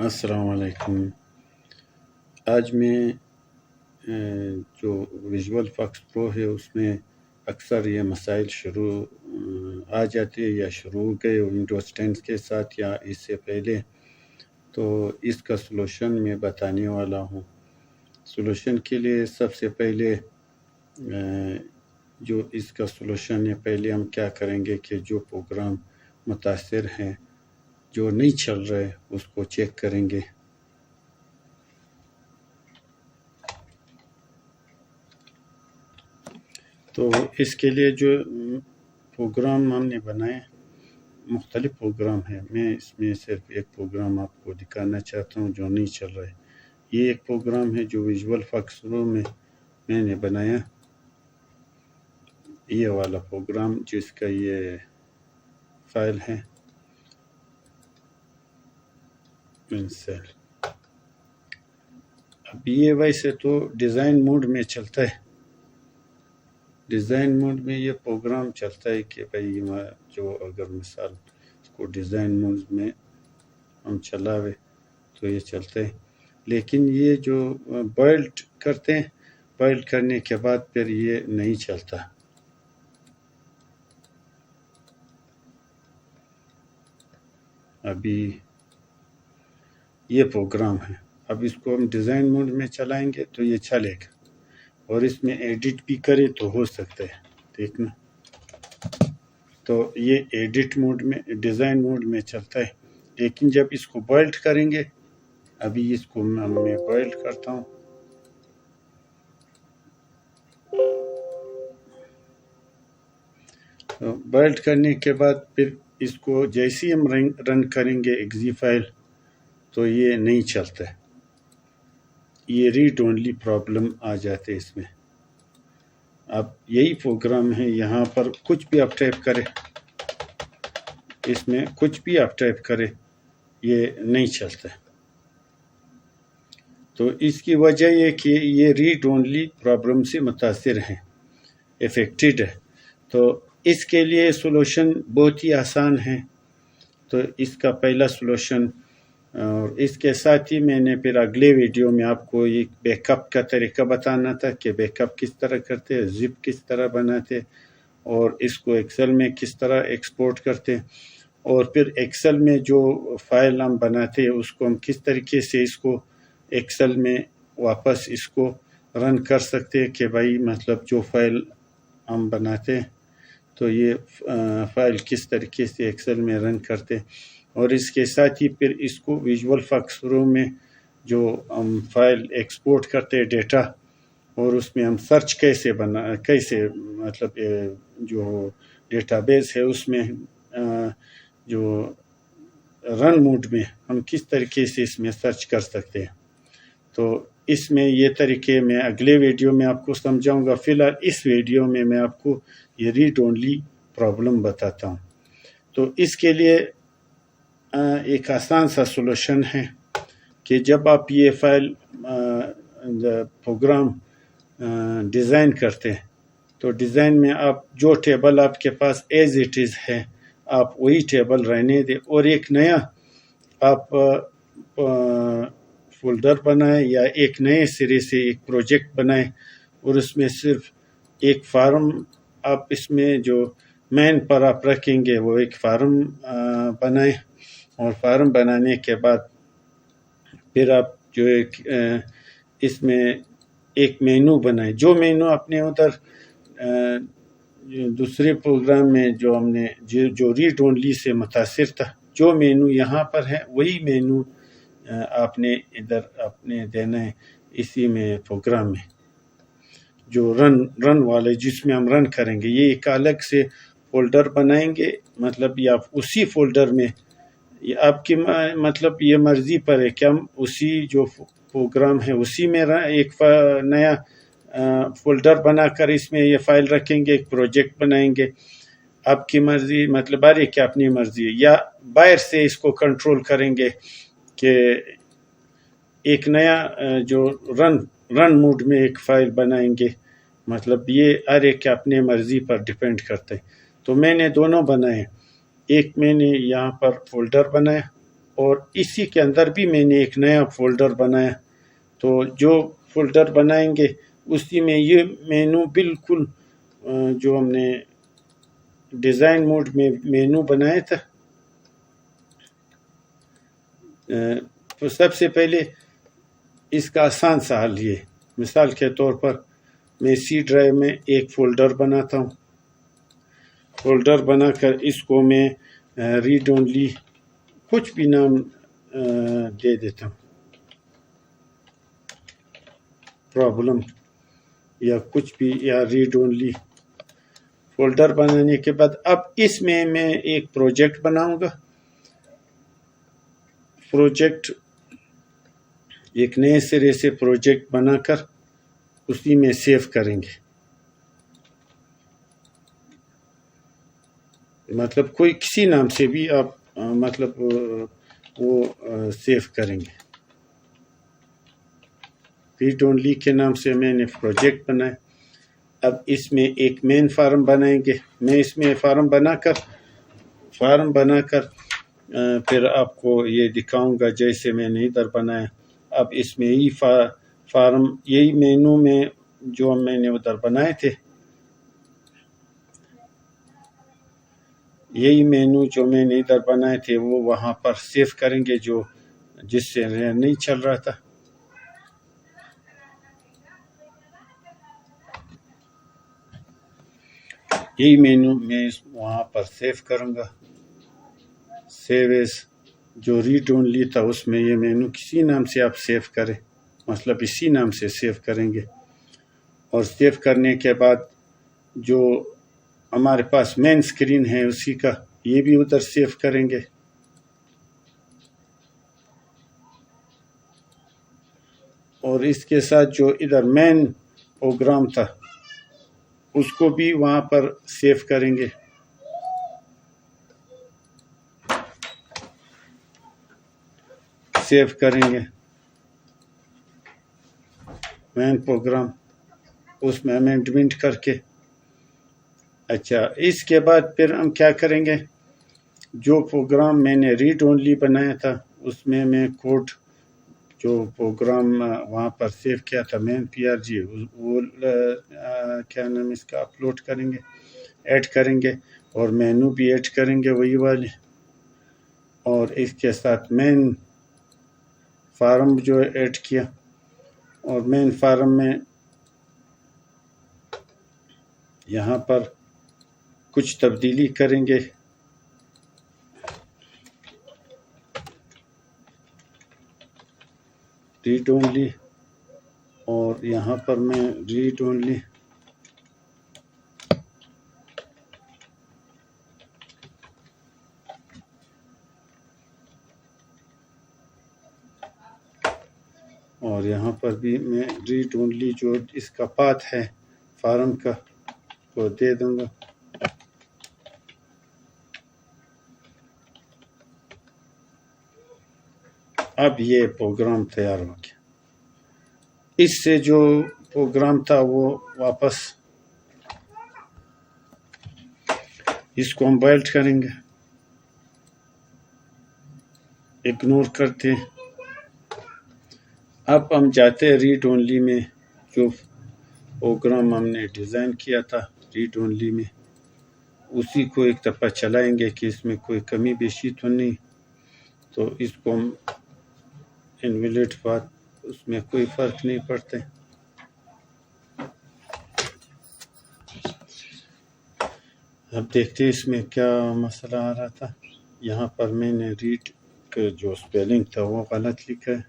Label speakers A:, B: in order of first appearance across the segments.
A: السلام علیکم۔ آج میں جو ویژول فاکس پرو ہے اس میں اکثر یہ مسائل آ جاتے یا شروع ہو گئے ونڈوز 10 کے ساتھ یا اس سے پہلے، تو اس کا سلوشن میں بتانے والا ہوں۔ سلوشن کے لیے سب سے پہلے جو اس کا سلوشن ہے، پہلے ہم کیا کریں گے کہ جو پروگرام متاثر ہیں جو نہیں چل رہے اس کو چیک کریں گے۔ تو اس کے لیے جو پروگرام ہم نے بنائے مختلف پروگرام ہیں، میں اس میں صرف ایک پروگرام آپ کو دکھانا چاہتا ہوں جو نہیں چل رہا ہے۔ یہ ایک پروگرام ہے جو ویژول فاکس پرو میں نے بنایا، یہ والا پروگرام جس کا یہ فائل ہے انسل۔ اب یہ ویسے تو ڈیزائن موڈ میں چلتا ہے، ڈیزائن موڈ میں یہ پروگرام چلتا ہے کہ بھائی جو اگر مثال اس کو ڈیزائن موڈ میں ہم چلاوے تو یہ چلتا ہے، لیکن یہ جو بائلڈ کرتے ہیں، بائلڈ کرنے کے بعد پھر یہ نہیں چلتا۔ ابھی یہ پروگرام ہے، اب اس کو ہم ڈیزائن موڈ میں چلائیں گے تو یہ چلے گا، اور اس میں ایڈٹ بھی کرے تو ہو سکتا ہے، دیکھنا۔ تو یہ ایڈٹ موڈ میں ڈیزائن موڈ میں چلتا ہے، لیکن جب اس کو بائلڈ کریں گے، ابھی اس کو میں بائلڈ کرتا ہوں۔ بائلڈ کرنے کے بعد پھر اس کو جیسے ہم رن کریں گے ایگزی فائل تو یہ نہیں چلتا ہے، یہ ریڈ اونلی پرابلم آ جاتے اس میں۔ اب یہی پروگرام ہے، یہاں پر کچھ بھی آپ ٹائپ کرے، اس میں کچھ بھی آپ ٹائپ کرے یہ نہیں چلتا ہے۔ تو اس کی وجہ یہ کہ یہ ریڈ اونلی پرابلم سے متاثر ہیں، افیکٹڈ ہے۔ تو اس کے لیے سلوشن بہت ہی آسان ہے۔ تو اس کا پہلا سلوشن، اور اس کے ساتھ ہی میں نے پھر اگلے ویڈیو میں آپ کو ایک بیک اپ کا طریقہ بتانا تھا کہ بیک اپ کس طرح کرتے، زپ کس طرح بناتے، اور اس کو ایکسل میں کس طرح ایکسپورٹ کرتے، اور پھر ایکسل میں جو فائل ہم بناتے اس کو ہم کس طریقے سے اس کو ایکسل میں واپس اس کو رن کر سکتے کہ بھائی مطلب جو فائل ہم بناتے تو یہ فائل کس طریقے سے ایکسل میں رن کرتے، اور اس کے ساتھ ہی پھر اس کو ویژول فاکس پرو میں جو ہم فائل ایکسپورٹ کرتے ڈیٹا، اور اس میں ہم سرچ کیسے مطلب جو ڈیٹا بیس ہے اس میں جو رن موڈ میں ہم کس طریقے سے اس میں سرچ کر سکتے ہیں۔ تو اس میں یہ طریقے میں اگلے ویڈیو میں آپ کو سمجھاؤں گا۔ فی الحال اس ویڈیو میں آپ کو یہ ریڈ اونلی پرابلم بتاتا ہوں۔ تو اس کے لیے ایک آسان سا سلوشن ہے کہ جب آپ یہ فائل پروگرام ڈیزائن کرتے ہیں تو ڈیزائن میں آپ جو ٹیبل آپ کے پاس ایز اٹ از ہے آپ وہی ٹیبل رہنے دیں، اور ایک نیا آپ فولڈر بنائیں یا ایک نئے سرے سے ایک پروجیکٹ بنائیں، اور اس میں صرف ایک فارم آپ اس میں جو مین پر آپ رکھیں گے وہ ایک فارم بنائیں، اور فارم بنانے کے بعد پھر آپ جو ایک اس میں ایک مینو بنائیں، جو مینو اپنے ادھر دوسرے پروگرام میں جو ہم نے جو ریڈ اونلی سے متاثر تھا، جو مینو یہاں پر ہے وہی مینو آپ نے ادھر اپنے دینا ہے اسی میں پروگرام میں جو رن والے جس میں ہم رن کریں گے۔ یہ ایک الگ سے فولڈر بنائیں گے، مطلب یہ آپ اسی فولڈر میں، یہ آپ کی مطلب یہ مرضی پر ہے کہ ہم اسی جو پروگرام ہے اسی میں ایک نیا فولڈر بنا کر اس میں یہ فائل رکھیں گے، ایک پروجیکٹ بنائیں گے، آپ کی مرضی، مطلب ہر ایک کی اپنی مرضی ہے، یا باہر سے اس کو کنٹرول کریں گے کہ ایک نیا جو رن موڈ میں ایک فائل بنائیں گے، مطلب یہ ہر ایک کے اپنے مرضی پر ڈیپینڈ کرتے ہیں۔ تو میں نے دونوں بنائے، ایک میں نے یہاں پر فولڈر بنایا اور اسی کے اندر بھی میں نے ایک نیا فولڈر بنایا. تو جو فولڈر بنائیں گے اسی میں یہ مینو بالکل جو ہم نے ڈیزائن موڈ میں مینو بنایا تھا. تو سب سے پہلے اس کا آسان سا حل یہ، مثال کے طور پر میں سی ڈرائیو میں ایک فولڈر بناتا ہوں. فولڈر بنا کر اس کو میں ریڈ اونلی کچھ بھی نام دے دیتا ہوں، پرابلم یا کچھ بھی، یا ریڈ اونلی. فولڈر بنانے کے بعد اب اس میں ایک پروجیکٹ بناؤں گا. پروجیکٹ ایک نئے سرے سے پروجیکٹ بنا کر اسی میں سیو کریں گے. مطلب کوئی کسی نام سے بھی آپ مطلب وہ سیو کریں گے. ریڈ اونلی کے نام سے میں نے پروجیکٹ بنایا. اب اس میں ایک مین فارم بنائیں گے. میں اس میں فارم بنا کر پھر آپ کو یہ دکھاؤں گا جیسے میں نے ادھر بنایا. اب اس میں یہی فارم، یہی مینو میں جو میں نے ادھر بنائے تھے، یہی مینو جو میں نے ادھر بنائے تھے وہ وہاں پر سیو کریں گے، جو جس سے نہیں چل رہا تھا. یہی مینو میں وہاں پر سیو کروں گا. سیو ایز جو ریڈ اونلی تھا اس میں یہ مینو کسی نام سے آپ سیو کریں، مطلب اسی نام سے سیو کریں گے. اور سیو کرنے کے بعد جو ہمارے پاس مین سکرین ہے اسی کا یہ بھی ادھر سیو کریں گے. اور اس کے ساتھ جو ادھر مین پروگرام تھا اس کو بھی وہاں پر سیو کریں گے. سیو کریں گے مین پروگرام، اس میں امینڈمنٹ کر کے. اچھا، اس کے بعد پھر ہم کیا کریں گے، جو پروگرام میں نے ریڈ اونلی بنایا تھا اس میں کوڈ جو پروگرام وہاں پر سیو کیا تھا مین PRG، وہ کیا نام اس کا اپلوڈ کریں گے، ایڈ کریں گے. اور مینو بھی ایڈ کریں گے وہی والے. اور اس کے ساتھ مین فارم جو ایڈ کیا، اور مین فارم میں یہاں پر کچھ تبدیلی کریں گے. ریڈ اونلی، اور یہاں پر میں ریڈ اونلی اور یہاں پر بھی میں ریڈ اونلی جو اس کا پاتھ ہے فارم کا وہ دے دوں گا. اب یہ پروگرام تیار ہو گیا. اس سے جو پروگرام تھا وہ واپس اس کو ہم بیلٹ کریں گے، اگنور کرتے ہیں. اب ہم جاتے ہیں ریڈ اونلی میں، جو پروگرام ہم نے ڈیزائن کیا تھا ریڈ اونلی میں اسی کو ایک دفعہ چلائیں گے کہ اس میں کوئی کمی بیشی تو نہیں. تو اس کو ہم انویلٹ بات اس میں کوئی فرق نہیں پڑتے. اب دیکھتے اس میں کیا مسئلہ آ رہا تھا. یہاں پر میں نے ریڈ کا جو سپیلنگ تھا وہ غلط لکھا ہے.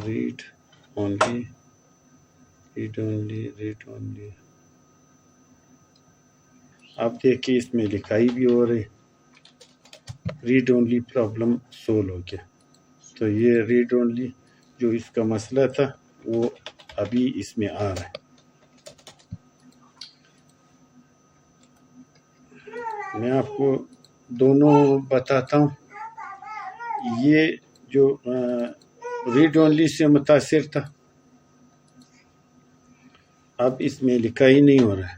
A: Read only, read only, read only. آپ دیکھیں اس میں لکھائی بھی ہو رہی، ریڈ اونلی پرابلم سولو ہو گیا. تو یہ ریڈ اونلی جو اس کا مسئلہ تھا وہ ابھی اس میں آ رہا ہے. میں آپ کو دونوں بتاتا ہوں. یہ جو ریڈ اونلی سے متاثر تھا اب اس میں لکھائی نہیں ہو رہا ہے.